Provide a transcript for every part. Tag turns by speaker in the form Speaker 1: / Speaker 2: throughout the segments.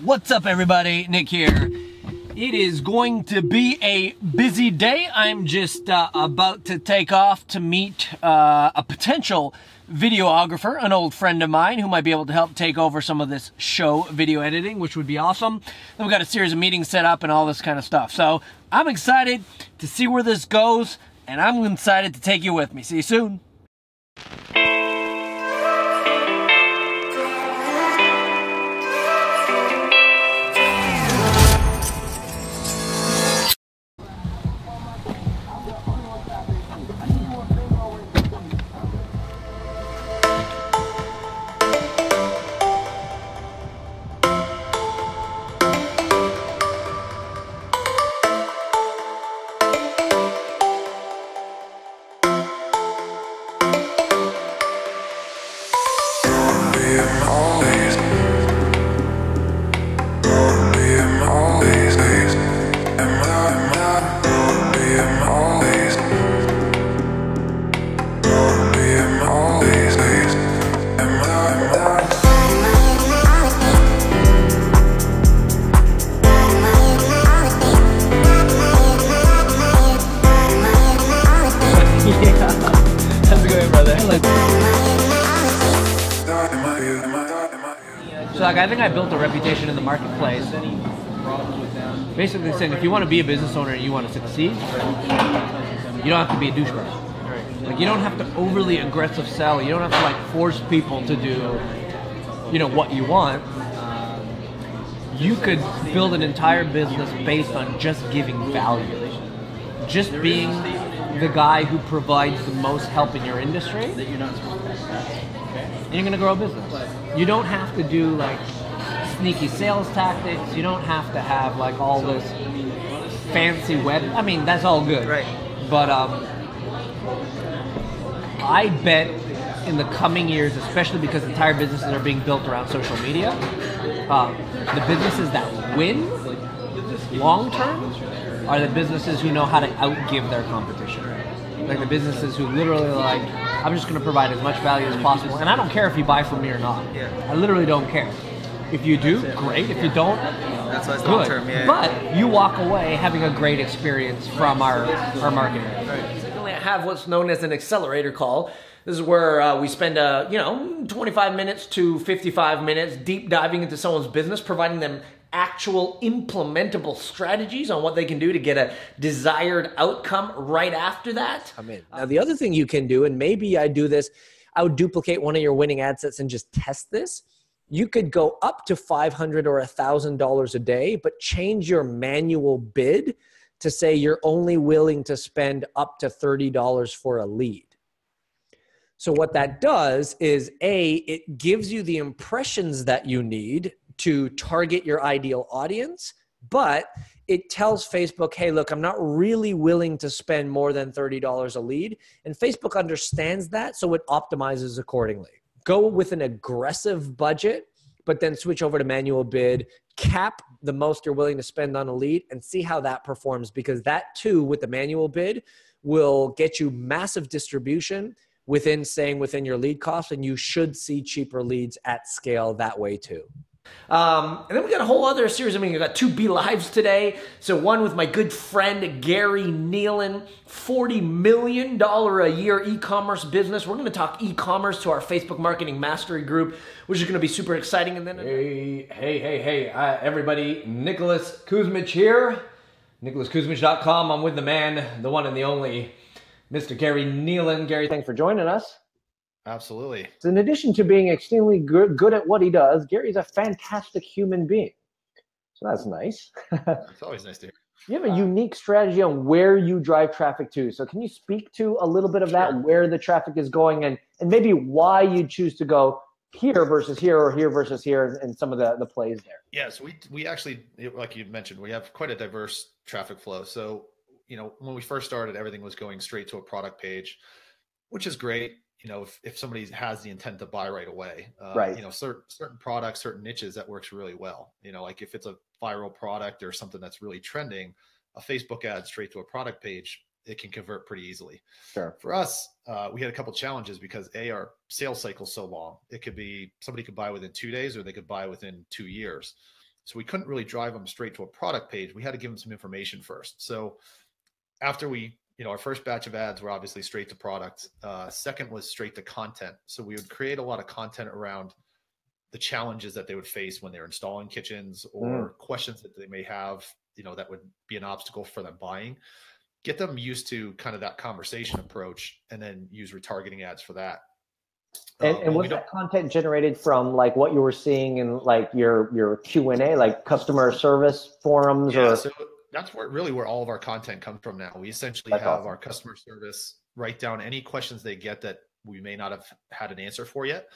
Speaker 1: What's up, everybody? Nick here. It is going to be a busy day. I'm just about to take off to meet a potential videographer, an old friend of mine who might be able to help take over some of this show video editing, which would be awesome. Then we've got a series of meetings set up and all this kind of stuff. So I'm excited to see where this goes, and I'm excited to take you with me. See you soon. So I think I built a reputation in the marketplace, basically saying if you want to be a business owner and you want to succeed, you don't have to be a douchebag. Like, you don't have to overly aggressive sell. You don't have to like force people to do, you know, what you want. You could build an entire business based on just giving value, just being the guy who provides the most help in your industry. And you're going to grow a business. You don't have to do like sneaky sales tactics. You don't have to have like all this fancy web. I mean, that's all good. Right. But I bet in the coming years, especially because entire businesses are being built around social media, the businesses that win long term are the businesses who know how to outgive their competition. Like the businesses who literally like, I'm just going to provide as much value as possible, and I don't care if you buy from me or not. I literally don't care. If you do, great. If you don't, that's why it's good. Long-term, but you walk away having a great experience from our marketing. Secondly, I have what's known as an accelerator call. This is where we spend 25 minutes to 55 minutes deep diving into someone's business, providing them actual implementable strategies on what they can do to get a desired outcome right after that. I'm in. Now, the other thing you can do, and maybe I do this, I would duplicate one of your winning ad sets and just test this. You could go up to $500 or $1,000 a day, but change your manual bid to say you're only willing to spend up to $30 for a lead. So what that does is, A, it gives you the impressions that you need to target your ideal audience, but it tells Facebook, hey, look, I'm not really willing to spend more than $30 a lead. And Facebook understands that, so it optimizes accordingly. Go with an aggressive budget, but then switch over to manual bid, cap the most you're willing to spend on a lead, and see how that performs, because that too, with the manual bid, will get you massive distribution within your lead cost, and you should see cheaper leads at scale that way too. And then we got a whole other series. I mean, we got 2 B Lives today. So one with my good friend, Gary Neal, $40 million a year e-commerce business. We're going to talk e-commerce to our Facebook Marketing Mastery group, which is going to be super exciting. And then hey, everybody, Nicholas Kuzmich here. NicholasKuzmich.com. I'm with the man, the one and the only, Mr. Gary Neal. Gary, thanks for joining us.
Speaker 2: Absolutely.
Speaker 1: So in addition to being extremely good at what he does, Gary's a fantastic human being. So that's nice.
Speaker 2: It's always nice to hear.
Speaker 1: You have a unique strategy on where you drive traffic to. So can you speak to a little bit of that, where the traffic is going, and maybe why you choose to go here versus here, or here versus here, and some of the plays there?
Speaker 2: Yeah, so we actually, like you mentioned, we have quite a diverse traffic flow. So, when we first started, everything was going straight to a product page, which is great. If somebody has the intent to buy right away, right. Certain products, certain niches, that works really well. Like if it's a viral product or something that's really trending, a Facebook ad straight to a product page, it can convert pretty easily. Sure. For us, we had a couple challenges because our sales cycle is so long. It could be somebody could buy within 2 days, or they could buy within 2 years. So we couldn't really drive them straight to a product page. We had to give them some information first. So after we, our first batch of ads were obviously straight to product. Second was straight to content. So we would create a lot of content around the challenges that they would face when they're installing kitchens, or questions that they may have, that would be an obstacle for them buying. Get them used to kind of that conversation approach, and then use retargeting ads for that.
Speaker 3: And was that content generated from like what you were seeing in like your Q&A, like customer service forums?
Speaker 2: Yeah,
Speaker 3: or
Speaker 2: so that's where all of our content comes from now. We essentially have our customer service write down any questions they get that we may not have had an answer for yet.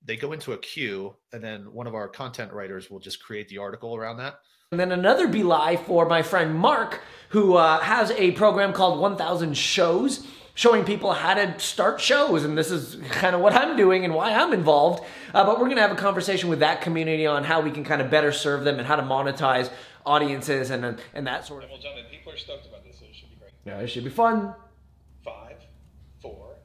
Speaker 2: They go into a queue, and then one of our content writers will just create the article around that.
Speaker 4: And then another beeline for my friend Mark, who has a program called 1000 Shows, showing people how to start shows. And this is kind of what I'm doing and why I'm involved. But we're going to have a conversation with that community on how we can kind of better serve them and how to monetize audiences and that sort of.
Speaker 5: Well, gentlemen, people are stoked about this, so it should be great.
Speaker 4: Yeah, it should be fun.
Speaker 5: 5, 4.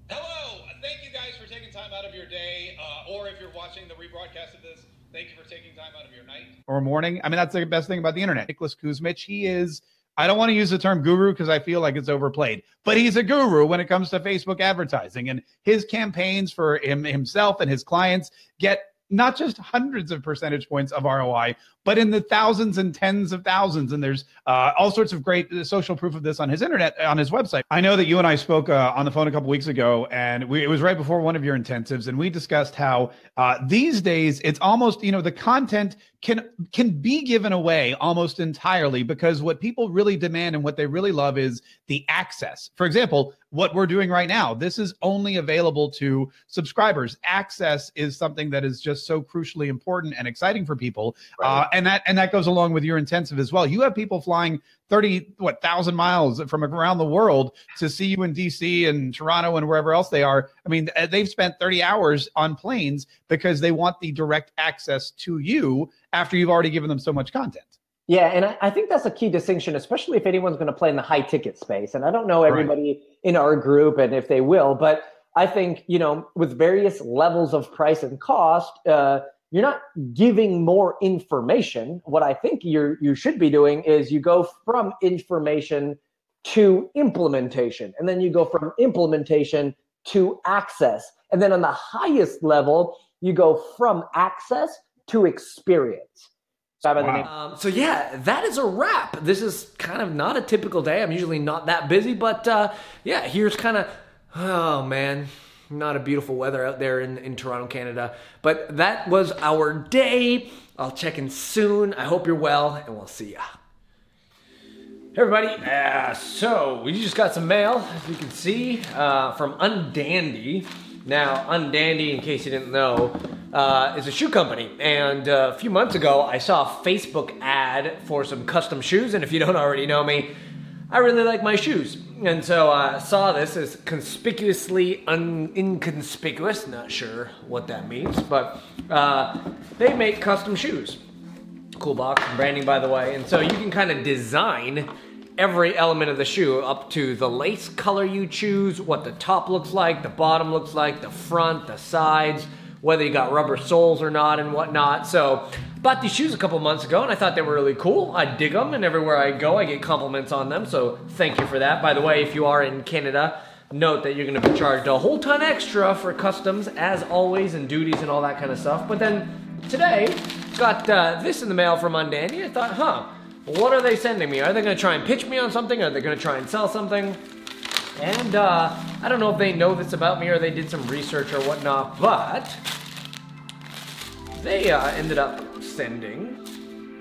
Speaker 5: Hello! Thank you guys for taking time out of your day, or if you're watching the rebroadcast of this, thank you for taking time out of your night.
Speaker 6: Or morning. I mean, that's the best thing about the internet. Nicholas Kuzmich, he is, I don't want to use the term guru because I feel like it's overplayed, but he's a guru when it comes to Facebook advertising, and his campaigns for himself and his clients get not just hundreds of percentage points of ROI, but in the thousands and tens of thousands. And there's all sorts of great social proof of this on his website. I know that you and I spoke on the phone a couple weeks ago, and it was right before one of your intensives, and we discussed how these days it's almost, the content can be given away almost entirely, because what people really demand and what they really love is the access. For example, what we're doing right now, this is only available to subscribers. Access is something that is just so crucially important and exciting for people. Right. And that goes along with your intensive as well. You have people flying 1,000 miles from around the world to see you in DC and Toronto and wherever else they are. I mean, they've spent 30 hours on planes because they want the direct access to you after you've already given them so much content.
Speaker 3: Yeah, and I think that's a key distinction, especially if anyone's going to play in the high ticket space. And I don't know everybody in our group and if they will, but I think, with various levels of price and cost, you're not giving more information. What I think you should be doing is you go from information to implementation, and then you go from implementation to access. And then on the highest level, you go from access to experience.
Speaker 4: Wow. So yeah, that is a wrap. This is kind of not a typical day. I'm usually not that busy, but yeah, here's kind of, oh man, not a beautiful weather out there in Toronto, Canada. But that was our day. I'll check in soon. I hope you're well, and we'll see ya. Hey everybody, so we just got some mail, as you can see, from Undandy. Now, Undandy, in case you didn't know, is a shoe company. And a few months ago, I saw a Facebook ad for some custom shoes. And if you don't already know me, I really like my shoes. And so I saw this as conspicuously inconspicuous. Not sure what that means, but they make custom shoes. Cool box and branding, by the way. And so you can kind of design every element of the shoe, up to the lace color you choose, what the top looks like, the bottom looks like, the front, the sides, whether you got rubber soles or not and whatnot. So bought these shoes a couple months ago, and I thought they were really cool. I dig them, and everywhere I go I get compliments on them, so thank you for that. By the way, if you are in Canada, note that you're going to be charged a whole ton extra for customs, as always, and duties and all that kind of stuff. But then today, got this in the mail from Undandy. I thought, what are they sending me? Are they going to try and pitch me on something? Are they going to try and sell something? And I don't know if they know this about me or they did some research or whatnot, but they ended up sending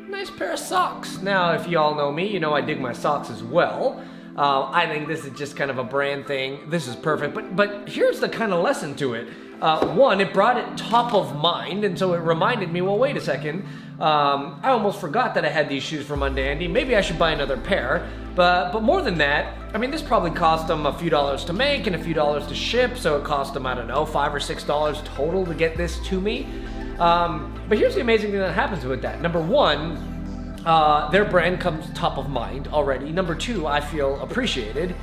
Speaker 4: a nice pair of socks. Now, if you all know me, you know I dig my socks as well. I think this is just kind of a brand thing. This is perfect, but here's the kind of lesson to it. One, it brought it top of mind, and so it reminded me, well, wait a second. I almost forgot that I had these shoes from Undandy. Maybe I should buy another pair. But more than that, I mean, this probably cost them a few dollars to make and a few dollars to ship, so it cost them, I don't know, $5 or $6 total to get this to me. But here's the amazing thing that happens with that. Number one, their brand comes top of mind already. Number two, I feel appreciated.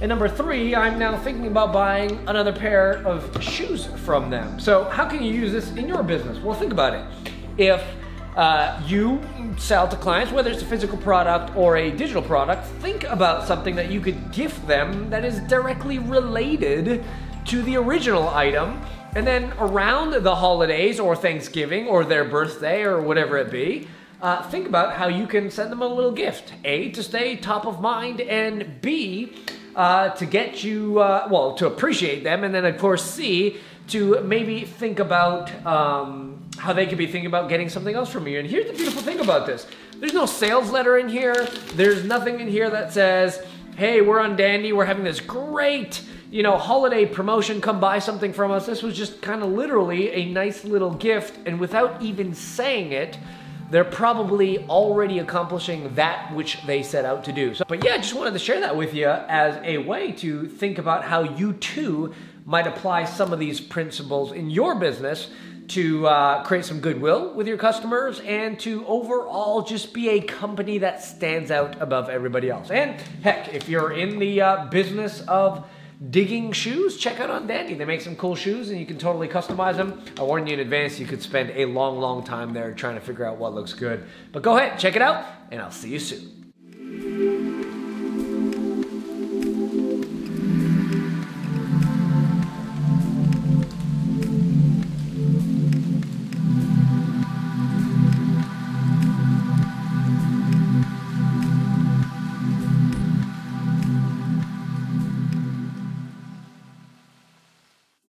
Speaker 4: And number 3, I'm now thinking about buying another pair of shoes from them. So how can you use this in your business? Well, think about it. If you sell to clients, whether it's a physical product or a digital product, think about something that you could gift them that is directly related to the original item. And then around the holidays or Thanksgiving or their birthday or whatever it be, think about how you can send them a little gift. A, to stay top of mind, and B, to get you, to appreciate them. And then of course, C, to maybe think about how they could be thinking about getting something else from you. And here's the beautiful thing about this. There's no sales letter in here. There's nothing in here that says, hey, we're Undandy, we're having this great, holiday promotion, come buy something from us. This was just kind of literally a nice little gift, and without even saying it, they're probably already accomplishing that which they set out to do. So, but yeah, I just wanted to share that with you as a way to think about how you too might apply some of these principles in your business to create some goodwill with your customers and to overall just be a company that stands out above everybody else. And heck, if you're in the business of digging shoes, check out Undandy. They make some cool shoes and you can totally customize them. I warn you in advance, you could spend a long, long time there trying to figure out what looks good. But go ahead, check it out, and I'll see you soon.